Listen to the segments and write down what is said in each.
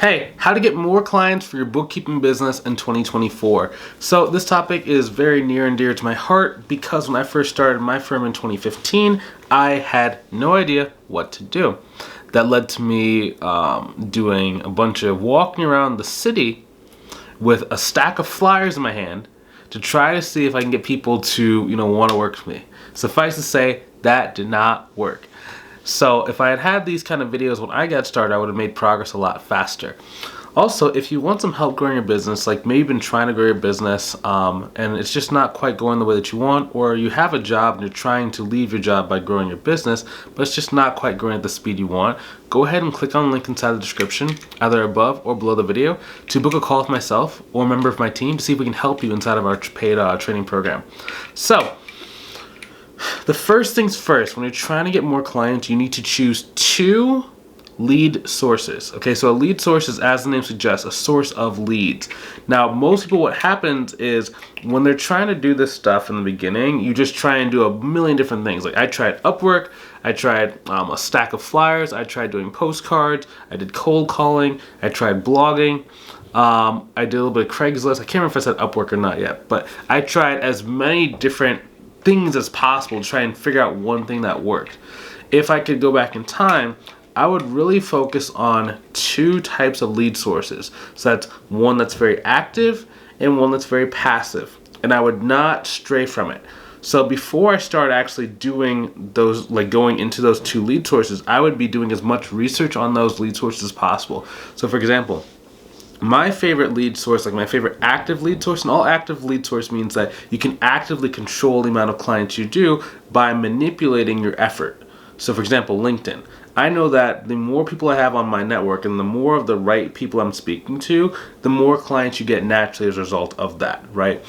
Hey, how to get more clients for your bookkeeping business in 2024. So this topic is very near and dear to my heart because when I first started my firm in 2015, I had no idea what to do. That led to me doing a bunch of walking around the city with a stack of flyers in my hand to try to see if I can get people to, want to work with me. Suffice to say, that did not work. So if I had had these kind of videos when I got started, I would have made progress a lot faster. Also, if you want some help growing your business, like maybe you've been trying to grow your business and it's just not quite going the way that you want, or you have a job and you're trying to leave your job by growing your business, but it's just not quite growing at the speed you want, go ahead and click on the link inside the description, either above or below the video, to book a call with myself or a member of my team to see if we can help you inside of our paid training program. So, the first things first, when you're trying to get more clients, you need to choose 2 lead sources. Okay, so a lead source is, as the name suggests, a source of leads. Now, most people, what happens is when they're trying to do this stuff in the beginning, you just try and do a million different things. Like I tried Upwork, I tried a stack of flyers, I tried doing postcards, I did cold calling, I tried blogging. I did a little bit of Craigslist. I can't remember if I said Upwork or not yet, but I tried as many different things as possible to try and figure out one thing that worked. If I could go back in time, I would really focus on 2 types of lead sources. So that's one that's very active and one that's very passive. And I would not stray from it. So before I start actually doing those, like going into those 2 lead sources, I would be doing as much research on those lead sources as possible. So for example, my favorite lead source, like my favorite active lead source, and all active lead source means that you can actively control the amount of clients you do by manipulating your effort. So for example, LinkedIn. I know that the more people I have on my network and the more of the right people I'm speaking to, the more clients you get naturally as a result of that, right?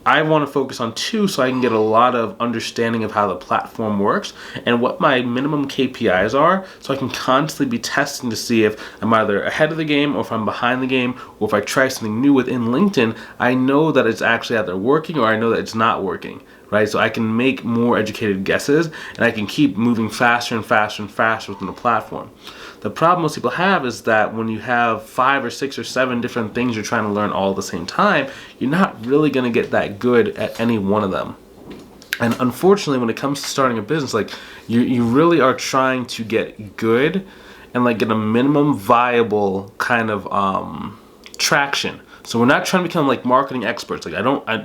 I want to focus on 2 so I can get a lot of understanding of how the platform works and what my minimum KPIs are, so I can constantly be testing to see if I'm either ahead of the game or if I'm behind the game, or if I try something new within LinkedIn, I know that it's actually either working or I know that it's not working, right? So I can make more educated guesses and I can keep moving faster and faster and faster within the platform. The problem most people have is that when you have 5 or 6 or 7 different things you're trying to learn all at the same time, you're not really going to get that good at any one of them. And unfortunately, when it comes to starting a business, like you really are trying to get good and like get a minimum viable kind of traction. So we're not trying to become like marketing experts. Like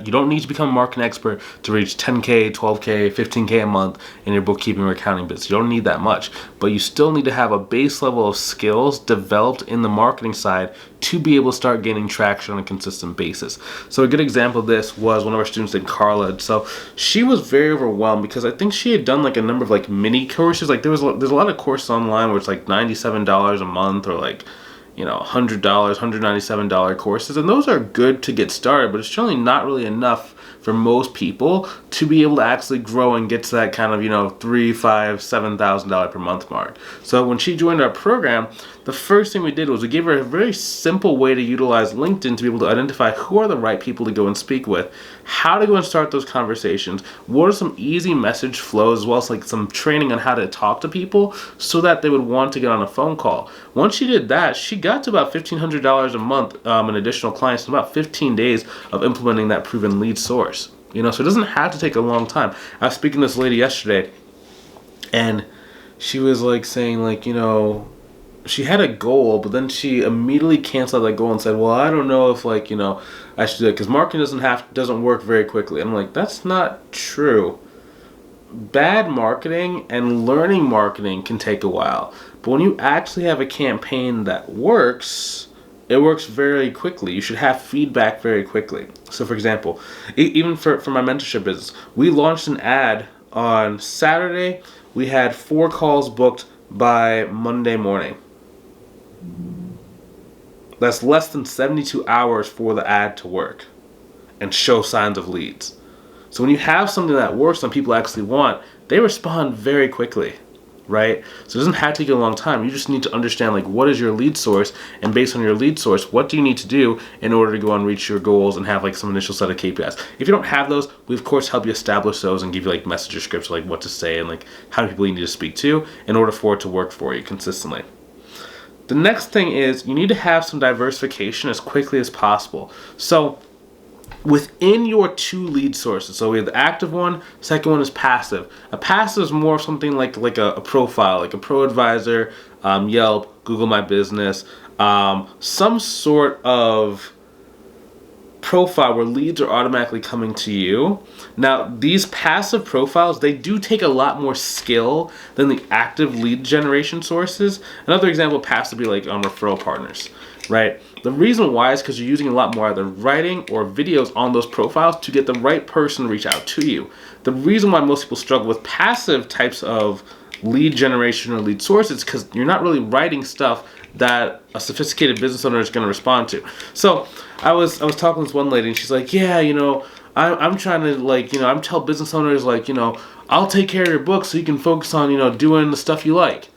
you don't need to become a marketing expert to reach 10K, 12K, 15K a month in your bookkeeping or accounting business. You don't need that much, but you still need to have a base level of skills developed in the marketing side to be able to start gaining traction on a consistent basis. So a good example of this was one of our students named Carla. So she was very overwhelmed because I think she had done like a number of like mini courses. Like there's a lot of courses online where it's like $97 a month or like $100, $197 courses, and those are good to get started, but it's generally not really enough for most people to be able to actually grow and get to that kind of $3,000, $5,000, $7,000 per month mark. So when she joined our program, the first thing we did was we gave her a very simple way to utilize LinkedIn to be able to identify who are the right people to go and speak with, how to go and start those conversations, what are some easy message flows, as well as like some training on how to talk to people so that they would want to get on a phone call. Once she did that, she got to about $1,500 a month in additional clients in about 15 days of implementing that proven lead source. So it doesn't have to take a long time. I was speaking to this lady yesterday, and she was like saying like, she had a goal, but then she immediately canceled that goal and said, well, I don't know if I should do it because marketing doesn't work very quickly. I'm like, that's not true. Bad marketing and learning marketing can take a while, but when you actually have a campaign that works, it works very quickly. You should have feedback very quickly. So for example, even for my mentorship business, we launched an ad on Saturday. We had 4 calls booked by Monday morning. That's less than 72 hours for the ad to work and show signs of leads. So when you have something that works and people actually want, they respond very quickly, right? So it doesn't have to take a long time. You just need to understand like what is your lead source, and based on your lead source, what do you need to do in order to go and reach your goals and have like some initial set of KPIs. If you don't have those, we of course help you establish those and give you like messenger scripts, like what to say and like how many people you need to speak to in order for it to work for you consistently. The next thing is you need to have some diversification as quickly as possible. So within your 2 lead sources, so we have the active one, second one is passive. A passive is more something like a profile, like a Pro Advisor, Yelp, Google My Business, some sort of profile where leads are automatically coming to you. Now, these passive profiles, they do take a lot more skill than the active lead generation sources. Another example of passive would be like referral partners, right? The reason why is because you're using a lot more either writing or videos on those profiles to get the right person to reach out to you. The reason why most people struggle with passive types of lead generation or lead sources because you're not really writing stuff that a sophisticated business owner is going to respond to. So I was talking to this one lady and she's like, yeah, I'm trying to I'm tell business owners I'll take care of your book so you can focus on doing the stuff you like.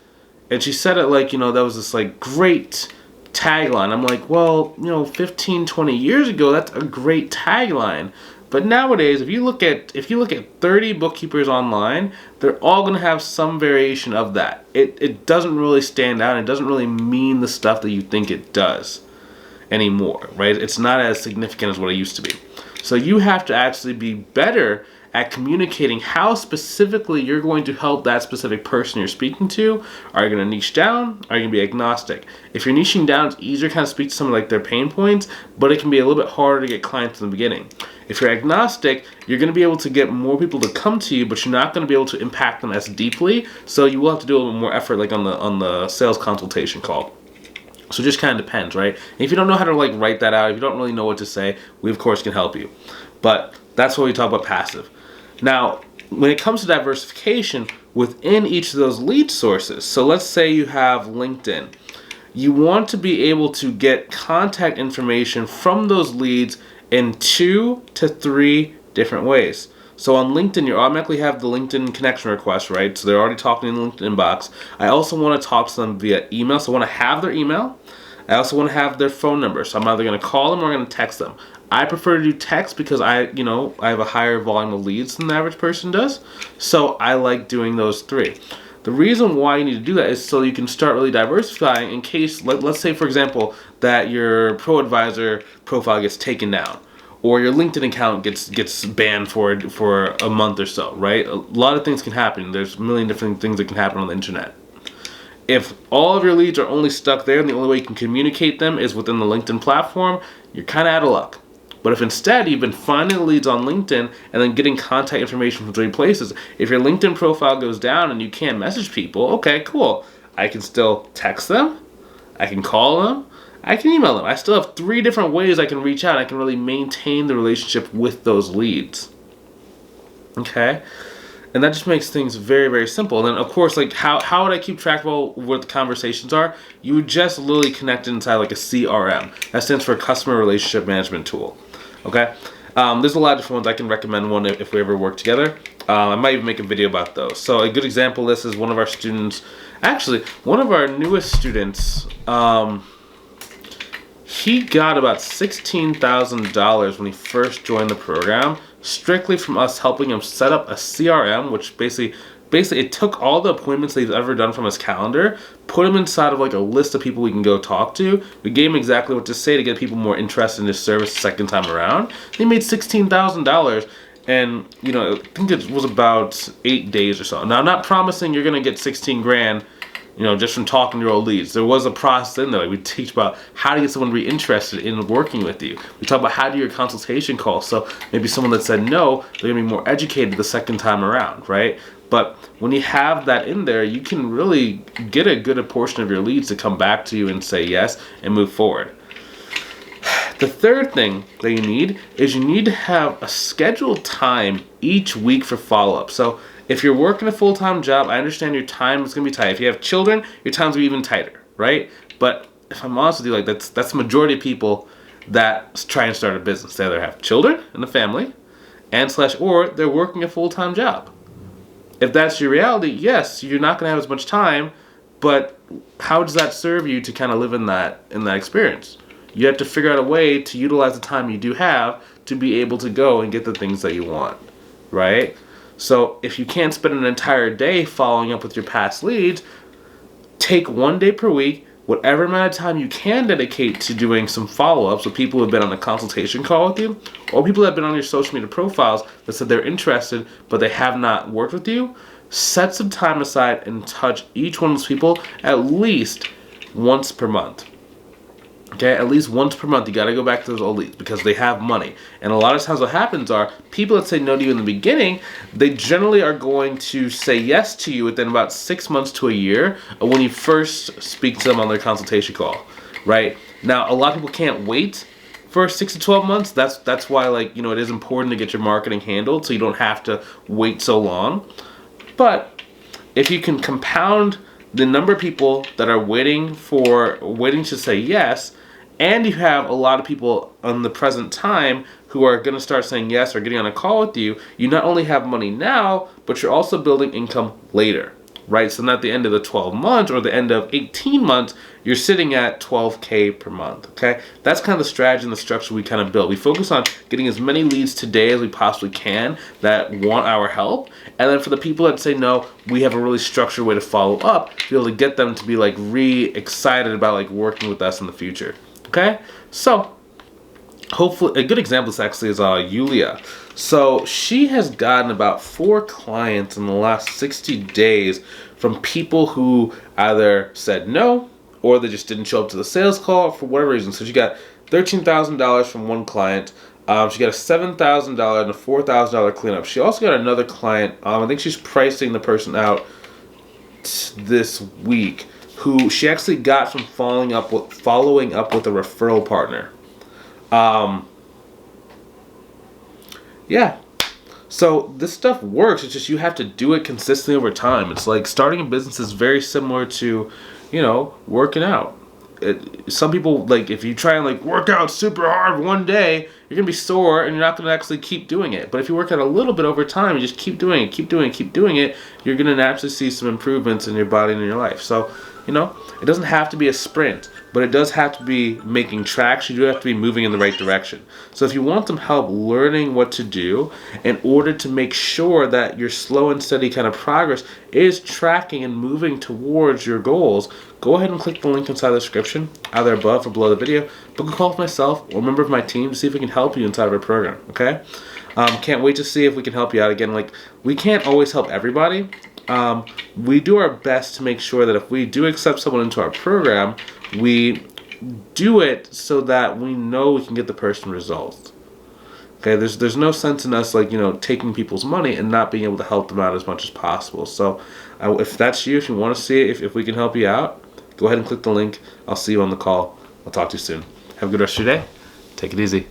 And she said it that was this great tagline. I'm like, well, 15, 20 years ago, that's a great tagline. But nowadays, if you look at 30 bookkeepers online, they're all going to have some variation of that. It doesn't really stand out. It doesn't really mean the stuff that you think it does anymore, right? It's not as significant as what it used to be. So you have to actually be better at communicating how specifically you're going to help that specific person you're speaking to. Are you going to niche down? Are you going to be agnostic? If you're niching down, it's easier to kind of speak to some of their pain points, but it can be a little bit harder to get clients in the beginning. If you're agnostic, you're going to be able to get more people to come to you, but you're not going to be able to impact them as deeply. So you will have to do a little bit more effort, like on the sales consultation call. So it just kind of depends, right? And if you don't know how to write that out, if you don't really know what to say, we of course can help you. But that's what we talk about passive. Now, when it comes to diversification within each of those lead sources, so let's say you have LinkedIn, you want to be able to get contact information from those leads in 2 to 3 different ways. So on LinkedIn, you automatically have the LinkedIn connection request, right? So they're already talking in the LinkedIn inbox. I also want to talk to them via email, so I want to have their email. I also want to have their phone number, so I'm either going to call them or I'm going to text them. I prefer to do text because I have a higher volume of leads than the average person does. So I like doing those 3. The reason why you need to do that is so you can start really diversifying in case, let's say for example, that your Pro Advisor profile gets taken down or your LinkedIn account gets banned for a month or so, right? A lot of things can happen. There's a million different things that can happen on the internet. If all of your leads are only stuck there and the only way you can communicate them is within the LinkedIn platform, you're kind of out of luck. But if instead you've been finding the leads on LinkedIn and then getting contact information from 3 places, if your LinkedIn profile goes down and you can't message people, okay, cool. I can still text them, I can call them, I can email them. I still have 3 different ways I can reach out. I can really maintain the relationship with those leads. Okay? And that just makes things very, very simple. And then, of course, how would I keep track of what the conversations are? You would just literally connect it inside a CRM. That stands for Customer Relationship Management Tool. Okay? There's a lot of different ones. I can recommend one if we ever work together. I might even make a video about those. So a good example of this is one of our students, actually, one of our newest students, he got about $16,000 when he first joined the program, strictly from us helping him set up a CRM, which basically it took all the appointments that he's ever done from his calendar, put him inside of a list of people we can go talk to. We gave him exactly what to say to get people more interested in his service the second time around. He made $16,000, and I think it was about 8 days or so. Now, I'm not promising you're gonna get 16 grand, just from talking to your old leads. There was a process in there. We teach about how to get someone to be interested in working with you. We talk about how to do your consultation call. So maybe someone that said no, they're gonna be more educated the second time around, right? But when you have that in there, you can really get a good portion of your leads to come back to you and say yes and move forward. The third thing that you need is you need to have a scheduled time each week for follow-up. So if you're working a full-time job, I understand your time is going to be tight. If you have children, your time's going to be even tighter, right? But if I'm honest with you, that's the majority of people that try and start a business. They either have children and a family, or they're working a full-time job. If that's your reality, yes, you're not going to have as much time, but how does that serve you to kind of live in that experience? You have to figure out a way to utilize the time you do have to be able to go and get the things that you want, right? So if you can't spend an entire day following up with your past leads, take 1 day per week whatever amount of time you can dedicate to doing some follow-ups with people who have been on a consultation call with you, or people that have been on your social media profiles that said they're interested but they have not worked with you, set some time aside and touch each one of those people at least once per month. Okay, at least once per month, you got to go back to those old leads because they have money. And a lot of times what happens are people that say no to you in the beginning, they generally are going to say yes to you within about 6 months to a year when you first speak to them on their consultation call, right? Now, a lot of people can't wait for 6 to 12 months. That's why, like, you know, it is important to get your marketing handled so you don't have to wait so long. But if you can compound the number of people that are waiting to say yes, and you have a lot of people on the present time who are going to start saying yes or getting on a call with you, you not only have money now, but you're also building income later, right? So not at the end of the 12 months or the end of 18 months, you're sitting at $12K per month, okay? That's kind of the strategy and the structure we kind of built. We focus on getting as many leads today as we possibly can that want our help. And then for the people that say no, we have a really structured way to follow up to be able to get them to be like excited about like working with us in the future. Okay, so hopefully a good example is actually Yulia. So she has gotten about 4 clients in the last 60 days from people who either said no or they just didn't show up to the sales call for whatever reason. So she got $13,000 from one client. She got a $7,000 and a $4,000 cleanup. She also got another client. I think she's pricing the person out this week, who she actually got from following up with a referral partner. Yeah. So this stuff works. It's just you have to do it consistently over time. It's like starting a business is very similar to, you know, working out. Some people, like, if you try and like work out super hard one day, you're gonna be sore and you're not gonna actually keep doing it. But if you work out a little bit over time, you just keep doing it, you're gonna naturally see some improvements in your body and in your life. So, you know, it doesn't have to be a sprint, but it does have to be making traction. You do have to be moving in the right direction. So if you want some help learning what to do in order to make sure that your slow and steady kind of progress is tracking and moving towards your goals, go ahead and click the link inside the description, either above or below the video. Book a call with myself or a member of my team to see if we can help you inside of our program, okay? Can't wait to see if we can help you out. Again, like, we can't always help everybody. We do our best to make sure that if we do accept someone into our program, we do it so that we know we can get the person results. Okay, there's no sense in us, like, you know, taking people's money and not being able to help them out as much as possible. So if that's you, if you want to see if we can help you out, go ahead and click the link. I'll see you on the call. I'll talk to you soon. Have a good rest of your day. Take it easy.